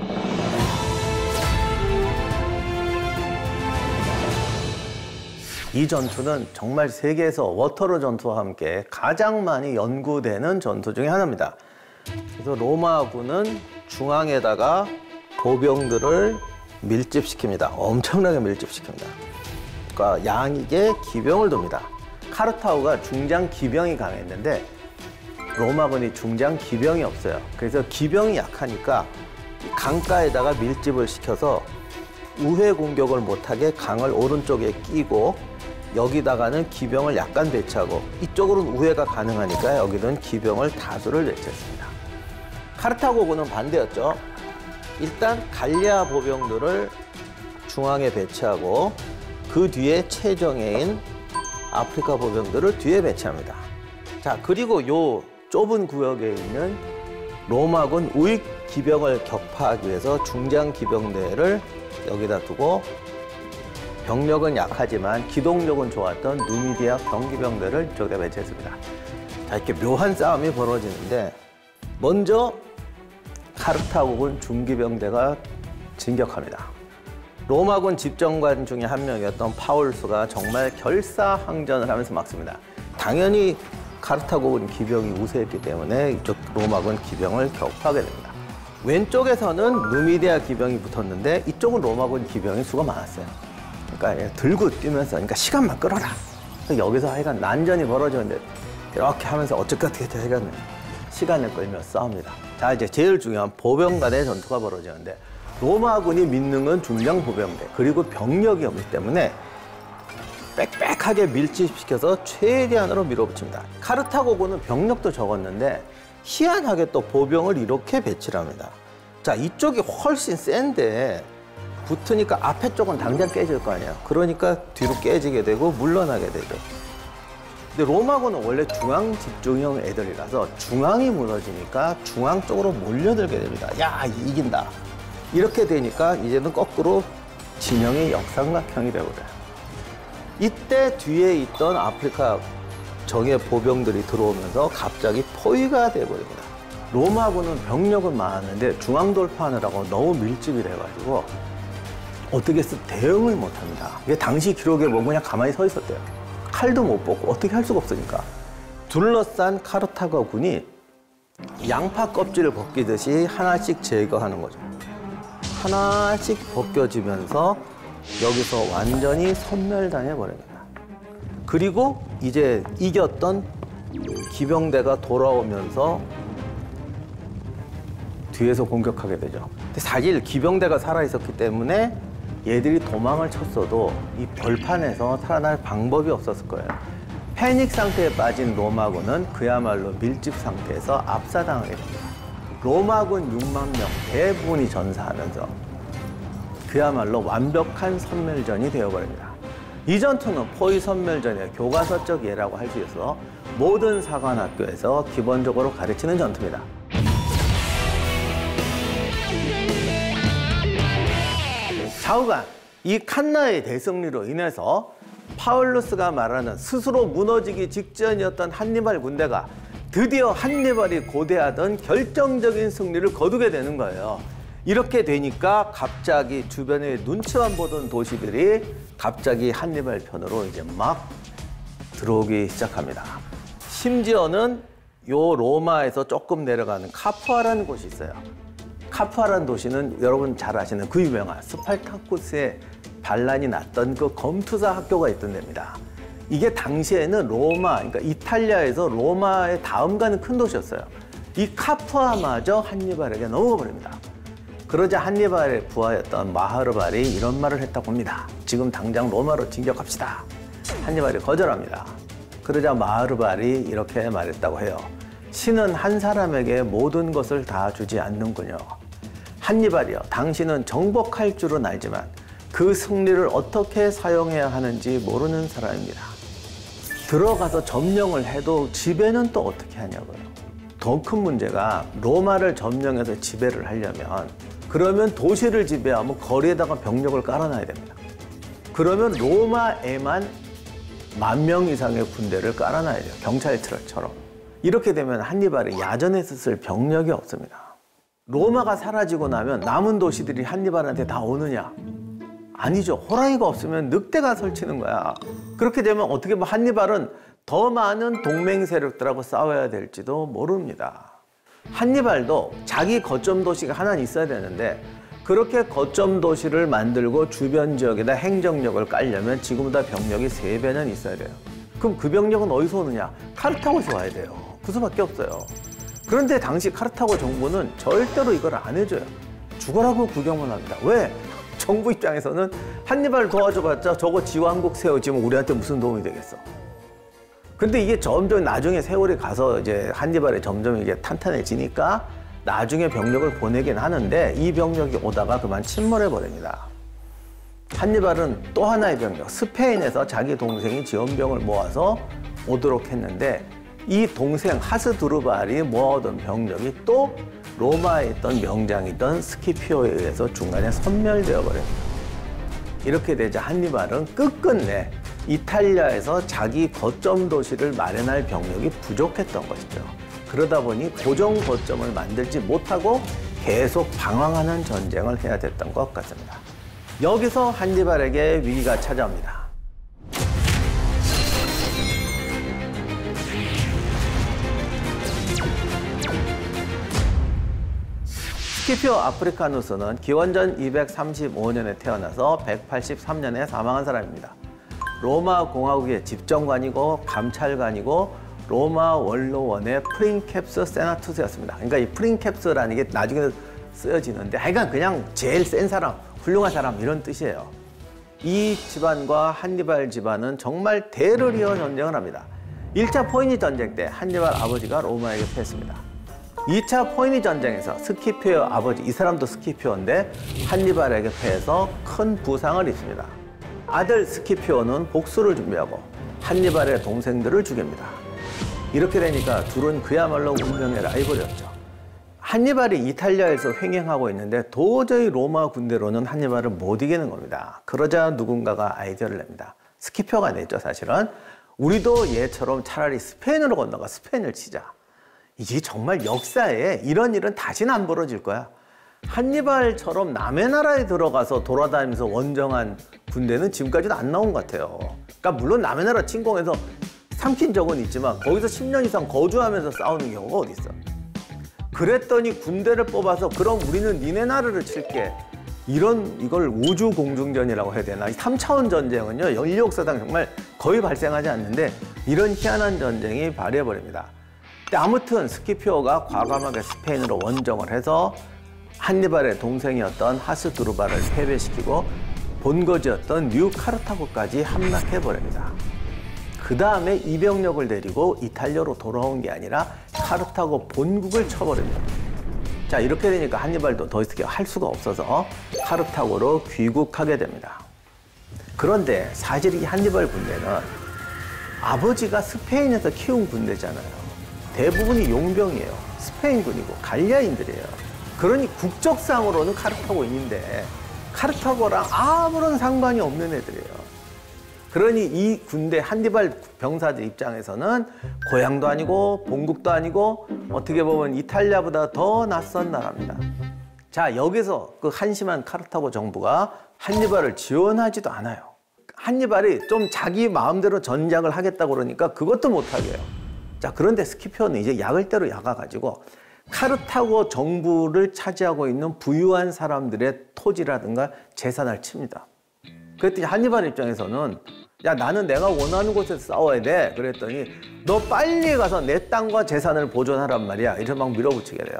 이 전투는 정말 세계에서 워터루 전투와 함께 가장 많이 연구되는 전투 중에 하나입니다. 그래서 로마군은 중앙에다가 보병들을 밀집시킵니다. 엄청나게 밀집시킵니다. 그러니까 양익에 기병을 둡니다. 카르타고가 중장 기병이 강했는데 로마군이 중장 기병이 없어요. 그래서 기병이 약하니까 강가에다가 밀집을 시켜서 우회 공격을 못하게 강을 오른쪽에 끼고 여기다가는 기병을 약간 배치하고 이쪽으로는 우회가 가능하니까 여기는 기병을 다수를 배치했습니다. 카르타고군은 반대였죠. 일단 갈리아 보병들을 중앙에 배치하고 그 뒤에 최정예인 아프리카 보병들을 뒤에 배치합니다. 자, 그리고 요 좁은 구역에 있는 로마군 우익 기병을 격파하기 위해서 중장 기병대를 여기다 두고 병력은 약하지만 기동력은 좋았던 누미디아 경기병대를 이쪽에 배치했습니다. 자, 이렇게 묘한 싸움이 벌어지는데 먼저 카르타고군 중기병대가 진격합니다. 로마군 집정관 중에 한 명이었던 파울수가 정말 결사항전을 하면서 막습니다. 당연히 카르타고군 기병이 우세했기 때문에 이쪽 로마군 기병을 격파하게 됩니다. 왼쪽에서는 누미디아 기병이 붙었는데 이쪽은 로마군 기병이 수가 많았어요. 그러니까 들고 뛰면서 그러니까 시간만 끌어라. 여기서 하여간 난전이 벌어지는데 이렇게 하면서 어떻게 하여간 시간을 끌며 싸웁니다. 자, 이제 제일 중요한 보병 간의 전투가 벌어지는데 로마군이 믿는 중장 보병대 그리고 병력이 없기 때문에 빽빽하게 밀집시켜서 최대한으로 밀어붙입니다. 카르타고군은 병력도 적었는데 희한하게 또 보병을 이렇게 배치를 합니다. 자, 이쪽이 훨씬 센데 붙으니까 앞에 쪽은 당장 깨질 거 아니에요. 그러니까 뒤로 깨지게 되고 물러나게 되죠. 근데 로마군은 원래 중앙 집중형 애들이라서 중앙이 무너지니까 중앙 쪽으로 몰려들게 됩니다. 야, 이긴다. 이렇게 되니까 이제는 거꾸로 진영이 역삼각형이 되거든요. 이때 뒤에 있던 아프리카 정예 보병들이 들어오면서 갑자기 포위가 돼버립니다. 로마군은 병력은 많았는데 중앙 돌파하느라고 너무 밀집이 돼가지고 어떻게 해서 대응을 못합니다. 이게 당시 기록에 보면 그냥 가만히 서 있었대요. 칼도 못 뽑고 어떻게 할 수가 없으니까. 둘러싼 카르타고군이 양파 껍질을 벗기듯이 하나씩 제거하는 거죠. 하나씩 벗겨지면서 여기서 완전히 섬멸당해 버립니다. 그리고 이제 이겼던 기병대가 돌아오면서 뒤에서 공격하게 되죠. 근데 사실 기병대가 살아있었기 때문에 얘들이 도망을 쳤어도 이 벌판에서 살아날 방법이 없었을 거예요. 패닉 상태에 빠진 로마군은 그야말로 밀집 상태에서 압사당하게 됩니다. 로마군 6만 명 대부분이 전사하면서 그야말로 완벽한 섬멸전이 되어버립니다. 이 전투는 포위 섬멸전의 교과서적 예라고 할 수 있어서 모든 사관학교에서 기본적으로 가르치는 전투입니다. 좌우간, 이 칸나의 대승리로 인해서 파울루스가 말하는 스스로 무너지기 직전이었던 한니발 군대가 드디어 한니발이 고대하던 결정적인 승리를 거두게 되는 거예요. 이렇게 되니까 갑자기 주변에 눈치만 보던 도시들이 갑자기 한니발 편으로 이제 막 들어오기 시작합니다. 심지어는 요 로마에서 조금 내려가는 카푸아라는 곳이 있어요. 카푸아라는 도시는 여러분 잘 아시는 그 유명한 스파르타쿠스의 반란이 났던 그 검투사 학교가 있던 데입니다. 이게 당시에는 로마, 그러니까 이탈리아에서 로마의 다음 가는 큰 도시였어요. 이 카푸아마저 한니발에게 넘어가 버립니다. 그러자 한니발의 부하였던 마하르발이 이런 말을 했다고 합니다. 지금 당장 로마로 진격합시다. 한니발이 거절합니다. 그러자 마하르발이 이렇게 말했다고 해요. 신은 한 사람에게 모든 것을 다 주지 않는군요. 한니발이여, 당신은 정복할 줄은 알지만 그 승리를 어떻게 사용해야 하는지 모르는 사람입니다. 들어가서 점령을 해도 지배는 또 어떻게 하냐고요. 더 큰 문제가 로마를 점령해서 지배를 하려면 그러면 도시를 지배하면 거리에다가 병력을 깔아놔야 됩니다. 그러면 로마에만 10,000명 이상의 군대를 깔아놔야 돼요. 경찰처럼. 이렇게 되면 한니발이 야전에서 쓸 병력이 없습니다. 로마가 사라지고 나면 남은 도시들이 한니발한테 다 오느냐? 아니죠. 호랑이가 없으면 늑대가 설치는 거야. 그렇게 되면 어떻게 보면 한니발은 더 많은 동맹 세력들하고 싸워야 될지도 모릅니다. 한니발도 자기 거점 도시가 하나 있어야 되는데 그렇게 거점 도시를 만들고 주변 지역에다 행정력을 깔려면 지금보다 병력이 3배는 있어야 돼요. 그럼 그 병력은 어디서 오느냐? 카르타고에서 와야 돼요. 그 수밖에 없어요. 그런데 당시 카르타고 정부는 절대로 이걸 안 해줘요. 죽어라고 구경만 합니다. 왜? 정부 입장에서는 한니발 도와줘봤자 저거 지왕국 세워지면 우리한테 무슨 도움이 되겠어. 근데 이게 점점 나중에 세월이 가서 이제 한니발이 점점 이게 탄탄해지니까 나중에 병력을 보내긴 하는데 이 병력이 오다가 그만 침몰해 버립니다. 한니발은 또 하나의 병력, 스페인에서 자기 동생이 지원병을 모아서 오도록 했는데 이 동생 하스두르발이 모아오던 병력이 또 로마에 있던 명장이던 스키피오에 의해서 중간에 섬멸되어 버립니다. 이렇게 되자 한니발은 끝끝내 이탈리아에서 자기 거점 도시를 마련할 병력이 부족했던 것이죠. 그러다 보니 고정 거점을 만들지 못하고 계속 방황하는 전쟁을 해야 됐던 것 같습니다. 여기서 한니발에게 위기가 찾아옵니다. 스키피오 아프리카누스는 기원전 235년에 태어나서 183년에 사망한 사람입니다. 로마 공화국의 집정관이고 감찰관이고 로마 원로원의 프린캡스 세나투스였습니다. 그러니까 이 프린캡스라는 게 나중에 쓰여지는데 하여간 그냥 제일 센 사람, 훌륭한 사람 이런 뜻이에요. 이 집안과 한니발 집안은 정말 대를 이어 전쟁을 합니다. 1차 포이니 전쟁 때 한니발 아버지가 로마에게 패했습니다. 2차 포이니 전쟁에서 스키피오 아버지, 이 사람도 스키피오인데 한니발에게 패해서 큰 부상을 입습니다. 아들 스키피오는 복수를 준비하고 한니발의 동생들을 죽입니다. 이렇게 되니까 둘은 그야말로 운명의 라이벌이었죠. 한니발이 이탈리아에서 횡행하고 있는데 도저히 로마 군대로는 한니발을 못 이기는 겁니다. 그러자 누군가가 아이디어를 냅니다. 스키피오가 냈죠, 사실은. 우리도 얘처럼 차라리 스페인으로 건너가 스페인을 치자. 이게 정말 역사에 이런 일은 다시는 안 벌어질 거야. 한니발처럼 남의 나라에 들어가서 돌아다니면서 원정한 군대는 지금까지도 안 나온 것 같아요. 그러니까 물론 남의 나라 침공해서 삼킨 적은 있지만 거기서 10년 이상 거주하면서 싸우는 경우가 어디 있어. 그랬더니 군대를 뽑아서 그럼 우리는 니네 나라를 칠게. 이걸 우주공중전이라고 해야 되나. 3차원 전쟁은요, 인류 역사상 정말 거의 발생하지 않는데 이런 희한한 전쟁이 발휘해버립니다. 근데 아무튼 스키피오가 과감하게 스페인으로 원정을 해서 한니발의 동생이었던 하스두르발을 패배시키고 본거지였던 뉴 카르타고까지 함락해버립니다. 그 다음에 이 병력을 데리고 이탈리아로 돌아온 게 아니라 카르타고 본국을 쳐버립니다. 자, 이렇게 되니까 한니발도 더 이상 할 수가 없어서 카르타고로 귀국하게 됩니다. 그런데 사실 이 한니발 군대는 아버지가 스페인에서 키운 군대잖아요. 대부분이 용병이에요. 스페인군이고 갈리아인들이에요. 그러니 국적상으로는 카르타고인인데 카르타고랑 아무런 상관이 없는 애들이에요. 그러니 이 군대 한니발 병사들 입장에서는 고향도 아니고 본국도 아니고 어떻게 보면 이탈리아보다 더 낯선 나라입니다. 자, 여기서 그 한심한 카르타고 정부가 한니발을 지원하지도 않아요. 한니발이 좀 자기 마음대로 전략을 하겠다고 그러니까 그것도 못하게 해요. 자, 그런데 스키피오는 이제 약을 대로 약아가지고 카르타고 정부를 차지하고 있는 부유한 사람들의 토지라든가 재산을 칩니다. 그랬더니 한니발 입장에서는 야, 나는 내가 원하는 곳에서 싸워야 돼. 그랬더니 너 빨리 가서 내 땅과 재산을 보존하란 말이야. 이래서 막 밀어붙이게 돼요.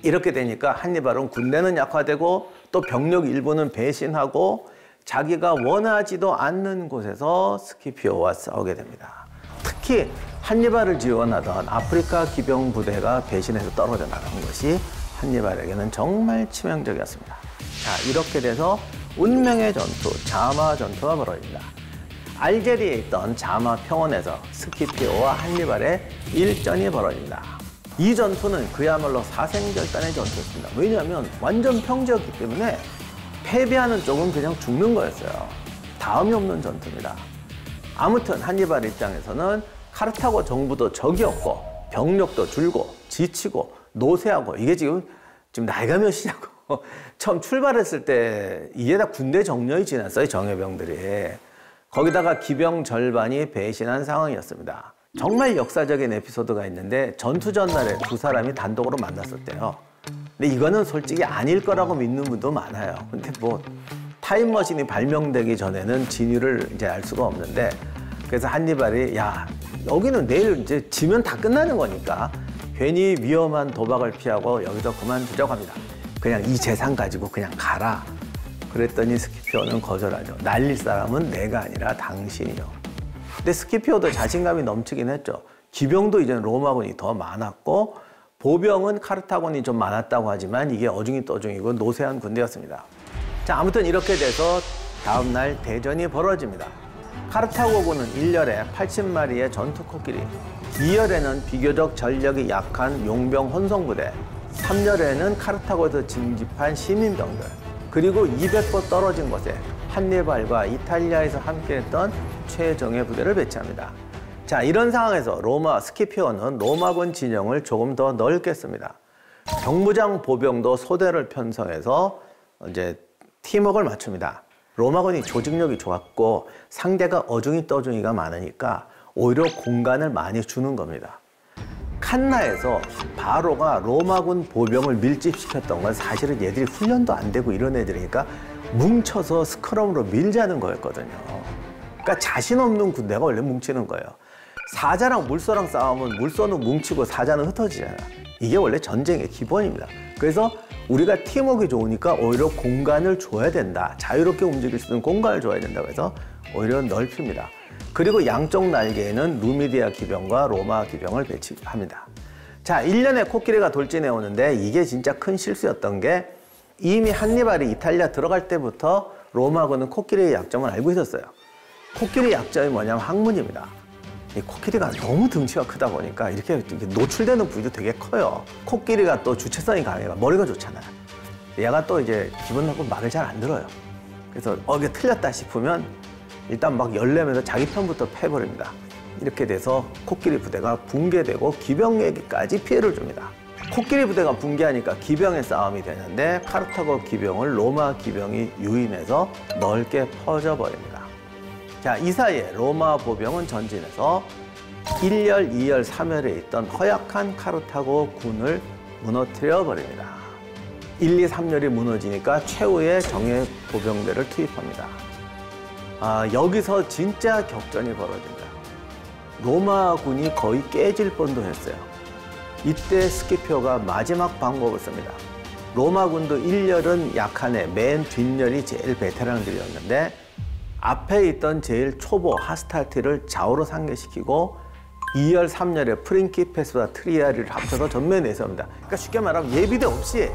이렇게 되니까 한니발은 군대는 약화되고 또 병력 일부는 배신하고 자기가 원하지도 않는 곳에서 스키피오와 싸우게 됩니다. 특히 한니발을 지원하던 아프리카 기병 부대가 배신해서 떨어져 나간 것이 한니발에게는 정말 치명적이었습니다. 자, 이렇게 돼서 운명의 전투, 자마 전투가 벌어집니다. 알제리에 있던 자마 평원에서 스키피오와 한니발의 일전이 벌어집니다. 이 전투는 그야말로 사생결단의 전투였습니다. 왜냐하면 완전 평지였기 때문에 패배하는 쪽은 그냥 죽는 거였어요. 다음이 없는 전투입니다. 아무튼 한니발 입장에서는 카르타고 정부도 적이었고 병력도 줄고 지치고 노쇠하고 이게 지금 나이가 몇이냐고. 처음 출발했을 때 이게 다 군대 정년이 지났어요, 정예병들이. 거기다가 기병 절반이 배신한 상황이었습니다. 정말 역사적인 에피소드가 있는데 전투 전날에 두 사람이 단독으로 만났었대요. 근데 이거는 솔직히 아닐 거라고 믿는 분도 많아요. 근데 뭐 타임머신이 발명되기 전에는 진위를 이제 알 수가 없는데, 그래서 한니발이 야, 여기는 내일 이제 지면 다 끝나는 거니까 괜히 위험한 도박을 피하고 여기서 그만두자고 합니다. 그냥 이 재산 가지고 그냥 가라. 그랬더니 스키피오는 거절하죠. 날릴 사람은 내가 아니라 당신이요. 근데 스키피오도 자신감이 넘치긴 했죠. 기병도 이제는 로마군이 더 많았고 보병은 카르타고니 좀 많았다고 하지만 이게 어중이 떠중이고 노쇠한 군대였습니다. 자, 아무튼 이렇게 돼서 다음 날 대전이 벌어집니다. 카르타고군은 1열에 80마리의 전투 코끼리, 2열에는 비교적 전력이 약한 용병 혼성부대, 3열에는 카르타고에서 징집한 시민병들, 그리고 200보 떨어진 곳에 한니발과 이탈리아에서 함께했던 최정예 부대를 배치합니다. 자, 이런 상황에서 로마 스키피오는 로마군 진영을 조금 더 넓게 씁니다. 경무장 보병도 소대를 편성해서 이제 팀워크를 맞춥니다. 로마군이 조직력이 좋았고 상대가 어중이 떠중이가 많으니까 오히려 공간을 많이 주는 겁니다. 칸나에서 바로가 로마군 보병을 밀집시켰던 건 사실은 얘들이 훈련도 안 되고 이런 애들이니까 뭉쳐서 스크럼으로 밀자는 거였거든요. 그러니까 자신 없는 군대가 원래 뭉치는 거예요. 사자랑 물소랑 싸우면 물소는 뭉치고 사자는 흩어지잖아. 이게 원래 전쟁의 기본입니다. 그래서 우리가 팀워크가 좋으니까 오히려 공간을 줘야 된다. 자유롭게 움직일 수 있는 공간을 줘야 된다고 해서 오히려 넓힙니다. 그리고 양쪽 날개에는 누미디아 기병과 로마 기병을 배치합니다. 자, 1년에 코끼리가 돌진해 오는데 이게 진짜 큰 실수였던 게 이미 한니발이 이탈리아 들어갈 때부터 로마군은 코끼리의 약점을 알고 있었어요. 코끼리 약점이 뭐냐면 항문입니다. 이 코끼리가 너무 등치가 크다 보니까 이렇게 노출되는 부위도 되게 커요. 코끼리가 또 주체성이 강해요. 머리가 좋잖아요. 얘가 또 이제 기분 나쁘고 말을 잘 안 들어요. 그래서 이게 틀렸다 싶으면 일단 막 열내면서 자기 편부터 패버립니다. 이렇게 돼서 코끼리 부대가 붕괴되고 기병에게까지 피해를 줍니다. 코끼리 부대가 붕괴하니까 기병의 싸움이 되는데 카르타고 기병을 로마 기병이 유인해서 넓게 퍼져버립니다. 자, 이 사이에 로마 보병은 전진해서 1열, 2열, 3열에 있던 허약한 카르타고 군을 무너뜨려 버립니다. 1, 2, 3열이 무너지니까 최후의 정예 보병대를 투입합니다. 여기서 진짜 격전이 벌어집니다. 로마군이 거의 깨질 뻔도 했어요. 이때 스키피오가 마지막 방법을 씁니다. 로마군도 1열은 약한 애, 맨 뒷열이 제일 베테랑들이었는데 앞에 있던 제일 초보 하스타티를 좌우로 상계시키고 2열, 3열에 프린키페스와 트리아리를 합쳐서 전면에 내세웁니다. 그러니까 쉽게 말하면 예비대 없이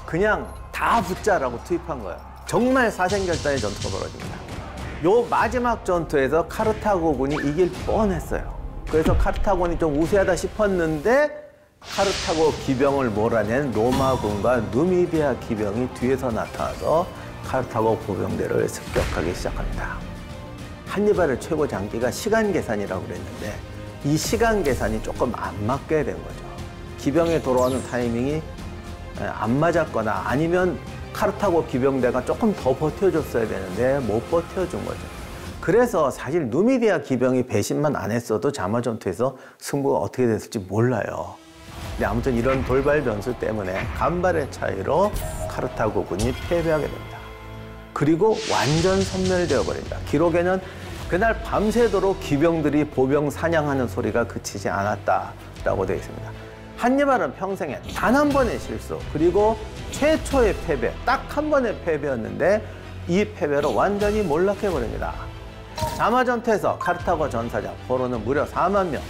그냥 다 붙자라고 투입한 거예요. 정말 사생결단의 전투가 벌어집니다. 요 마지막 전투에서 카르타고군이 이길 뻔했어요. 그래서 카르타고군이 좀 우세하다 싶었는데 카르타고 기병을 몰아낸 로마군과 누미디아 기병이 뒤에서 나타나서 카르타고 보병대를 습격하기 시작합니다. 한니발의 최고 장기가 시간 계산이라고 그랬는데 이 시간 계산이 조금 안 맞게 된 거죠. 기병이 돌아오는 타이밍이 안 맞았거나 아니면 카르타고 기병대가 조금 더 버텨줬어야 되는데 못 버텨준 거죠. 그래서 사실 누미디아 기병이 배신만 안 했어도 자마 전투에서 승부가 어떻게 됐을지 몰라요. 근데 아무튼 이런 돌발 변수 때문에 간발의 차이로 카르타고군이 패배하게 됩니다. 그리고 완전 섬멸되어 버립니다. 기록에는 그날 밤새도록 기병들이 보병 사냥하는 소리가 그치지 않았다라고 되어 있습니다. 한니발은 평생에 단 한 번의 실수 그리고 최초의 패배, 딱 한 번의 패배였는데 이 패배로 완전히 몰락해버립니다. 자마 전투에서 카르타고 전사자 포로는 무려 4만 명,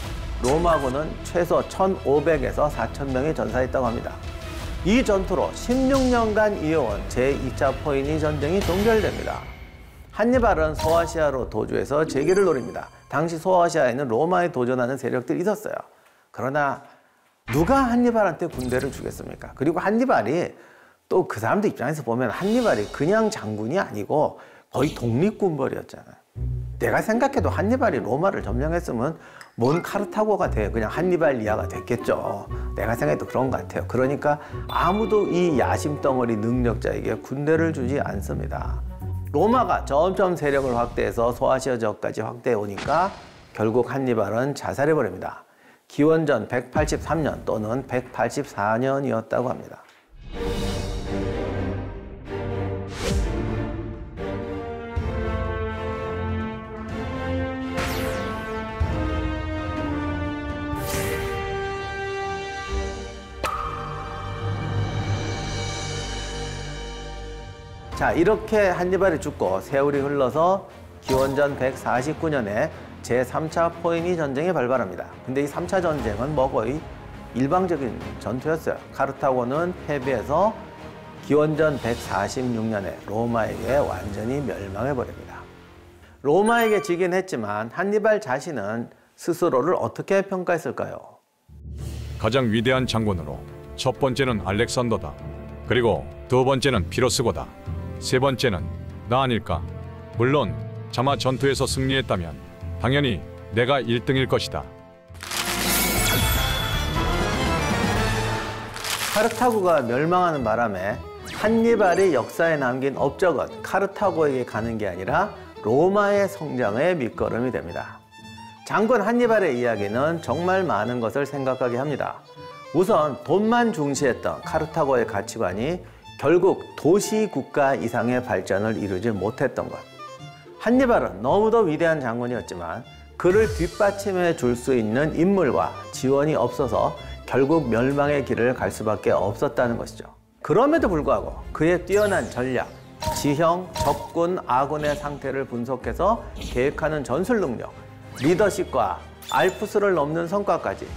로마군은 최소 1,500에서 4,000명이 전사했다고 합니다. 이 전투로 16년간 이어온 제2차 포이니 전쟁이 종결됩니다. 한니발은 소아시아로 도주해서 재기를 노립니다. 당시 소아시아에는 로마에 도전하는 세력들이 있었어요. 그러나 누가 한니발한테 군대를 주겠습니까? 그리고 한니발이 또 그 사람들 입장에서 보면 한니발이 그냥 장군이 아니고 거의 독립군벌이었잖아요. 내가 생각해도 한니발이 로마를 점령했으면 뭔 카르타고가 돼 그냥 한니발 이하가 됐겠죠. 내가 생각해도 그런 것 같아요. 그러니까 아무도 이 야심덩어리 능력자에게 군대를 주지 않습니다. 로마가 점점 세력을 확대해서 소아시아 지역까지 확대해 오니까 결국 한니발은 자살해버립니다. 기원전 183년 또는 184년이었다고 합니다. 자, 이렇게 한니발이 죽고 세월이 흘러서 기원전 149년에 제3차 포이니 전쟁이 발발합니다. 근데 이 3차 전쟁은 뭐 거의 일방적인 전투였어요. 카르타고는 패배해서 기원전 146년에 로마에게 완전히 멸망해버립니다. 로마에게 지긴 했지만 한니발 자신은 스스로를 어떻게 평가했을까요? 가장 위대한 장군으로 첫 번째는 알렉산더다. 그리고 두 번째는 피로스고다. 세 번째는 나 아닐까? 물론 자마 전투에서 승리했다면 당연히 내가 1등일 것이다. 카르타고가 멸망하는 바람에 한니발이 역사에 남긴 업적은 카르타고에게 가는 게 아니라 로마의 성장의 밑거름이 됩니다. 장군 한니발의 이야기는 정말 많은 것을 생각하게 합니다. 우선 돈만 중시했던 카르타고의 가치관이 결국 도시 국가 이상의 발전을 이루지 못했던 것. 한니발은 너무도 위대한 장군이었지만 그를 뒷받침해 줄 수 있는 인물과 지원이 없어서 결국 멸망의 길을 갈 수밖에 없었다는 것이죠. 그럼에도 불구하고 그의 뛰어난 전략, 지형, 적군, 아군의 상태를 분석해서 계획하는 전술 능력, 리더십과 알프스를 넘는 성과까지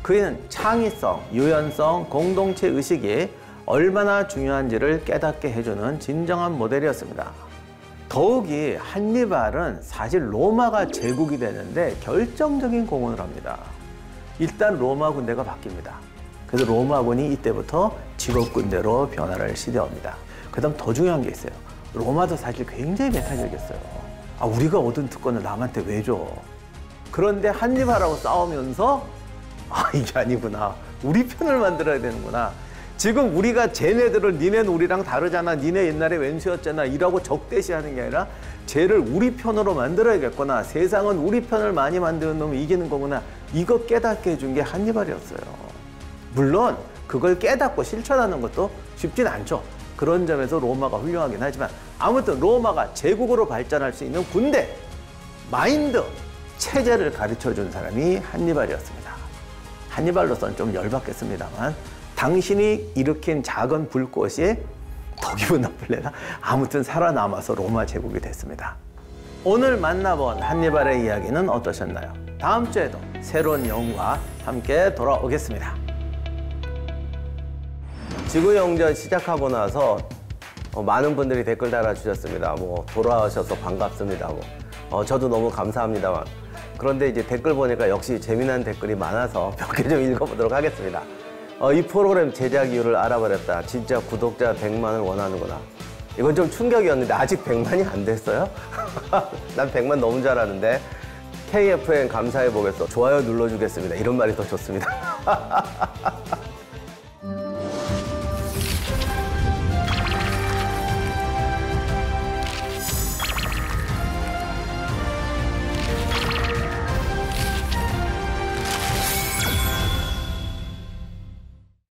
그는 창의성, 유연성, 공동체 의식이 얼마나 중요한지를 깨닫게 해주는 진정한 모델이었습니다. 더욱이 한니발은 사실 로마가 제국이 되는데 결정적인 공헌을 합니다. 일단 로마 군대가 바뀝니다. 그래서 로마군이 이때부터 직업군대로 변화를 시도합니다. 그 다음 더 중요한 게 있어요. 로마도 사실 굉장히 메타적이었어요. 우리가 얻은 특권을 남한테 왜 줘? 그런데 한니발하고 싸우면서 이게 아니구나. 우리 편을 만들어야 되는구나. 지금 우리가 쟤네들을 니네는 우리랑 다르잖아. 니네 옛날에 왼수였잖아. 이라고 적대시하는 게 아니라 쟤를 우리 편으로 만들어야겠구나. 세상은 우리 편을 많이 만드는 놈이 이기는 거구나. 이거 깨닫게 해준 게 한니발이었어요. 물론 그걸 깨닫고 실천하는 것도 쉽진 않죠. 그런 점에서 로마가 훌륭하긴 하지만 아무튼 로마가 제국으로 발전할 수 있는 군대, 마인드, 체제를 가르쳐준 사람이 한니발이었습니다. 한니발로서는 좀 열받겠습니다만 당신이 일으킨 작은 불꽃이 더 기분 나쁠래나? 아무튼 살아남아서 로마 제국이 됐습니다. 오늘 만나본 한니발의 이야기는 어떠셨나요? 다음 주에도 새로운 영웅과 함께 돌아오겠습니다. 지구영전 시작하고 나서 많은 분들이 댓글 달아주셨습니다. 돌아오셔서 반갑습니다. 저도 너무 감사합니다만 그런데 이제 댓글 보니까 역시 재미난 댓글이 많아서 몇 개 좀 읽어보도록 하겠습니다. 이 프로그램 제작 이유를 알아버렸다. 진짜 구독자 100만을 원하는구나. 이건 좀 충격이었는데 아직 100만이 안 됐어요? 난 100만 너무 잘하는데. KFN 감사해보겠어. 좋아요 눌러주겠습니다. 이런 말이 더 좋습니다.